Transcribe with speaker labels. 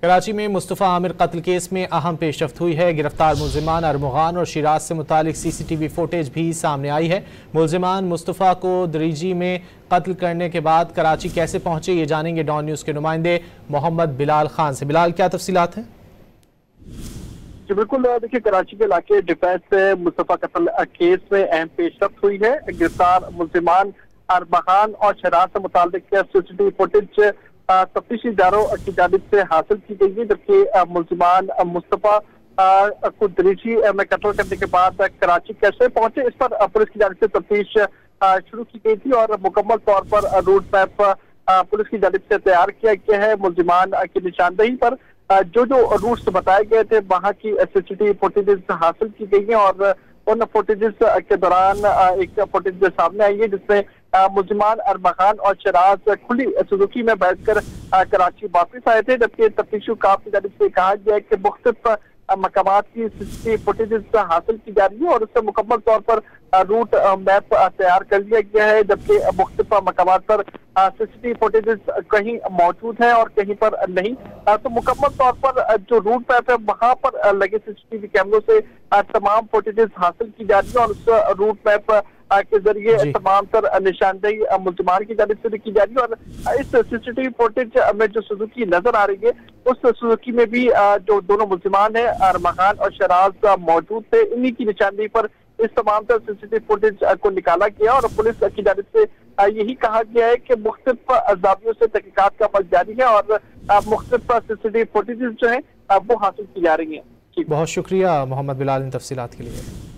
Speaker 1: कराची में मुस्तफ़ा आमिर कत्ल केस में अहम पेशरफ्त हुई है। गिरफ्तार मुल्जिमान अरमगान और शिराज से मुतालिक CCTV फुटेज भी सामने आई है। मुल्जिमान मुस्तफ़ा को दरीजी में कत्ल करने के बाद कराची कैसे पहुंचे, ये जानेंगे डॉन न्यूज़ के नुमाइंदे मोहम्मद बिलाल खान से। बिलाल, क्या तफसीलात हैं?
Speaker 2: जी बिल्कुल, देखिए कराची के इलाके डिफेंस से मुस्तफ़ा कत्ल केस में अहम पेशरफ्त हुई है। गिरफ्तार मुल्जिमान अरमगान और शिराज से मुतालिक CCTV फुटेज तफ्तीशी इदारों की जानिब से हासिल की गई है, जबकि मुल्जिमान मुस्तफ़ा को दरीची में कत्ल करने के बाद कराची कैसे पहुंचे, इस पर पुलिस की जानिब से तफ्तीश शुरू की गई थी और मुकम्मल तौर पर रूट मैप पुलिस की जानिब से तैयार किया गया है। मुल्जिमान की निशानदेही पर जो रूट्स बताए गए थे वहां की CCTV फुटेजेस हासिल की गई है और उन फुटेजेस के दौरान एक फुटेज सामने आई है जिसमें मुल्जिमान अरमगान और शिराज खुली सुजुकी में बैठकर कराची वापस आए थे, जबकि तफ्तीशी काफ की जानिब से कहा गया है कि मुख्तलिफ मकामात की CCTV फुटेजेस हासिल की जा रही है और उससे मुकम्मल तौर पर रूट मैप तैयार कर लिया गया है, जबकि मुख्तलिफ मकामात पर CCTV फुटेजेस कहीं मौजूद है और कहीं पर नहीं। तो मुकम्मल तौर पर जो रूट मैप है वहां पर लगे CCTV कैमरों से तमाम फुटेजेस हासिल की जा रही है और उस रूट मैप के जरिए तमाम तर निशानदेही मुल्जिमान की जानिब से की जा रही है। और इस CCTV फुटेज में जो सुजुकी नजर आ रही है उस सुजुकी में भी जो दोनों मुल्जिमान है अरमगान और शिराज मौजूद थे, इन्हीं की निशानदेही पर इस तमाम तर CCTV फुटेज को निकाला गया और पुलिस की जानिब से यही कहा गया है कि मुख्तलिफ अजावियों से तहकीकात का अमल जारी है और मुख्तलिफ CCTV फुटेज जो है वो हासिल की जा रही है।
Speaker 1: बहुत शुक्रिया मोहम्मद बिलाल इन तफसीलात के लिए।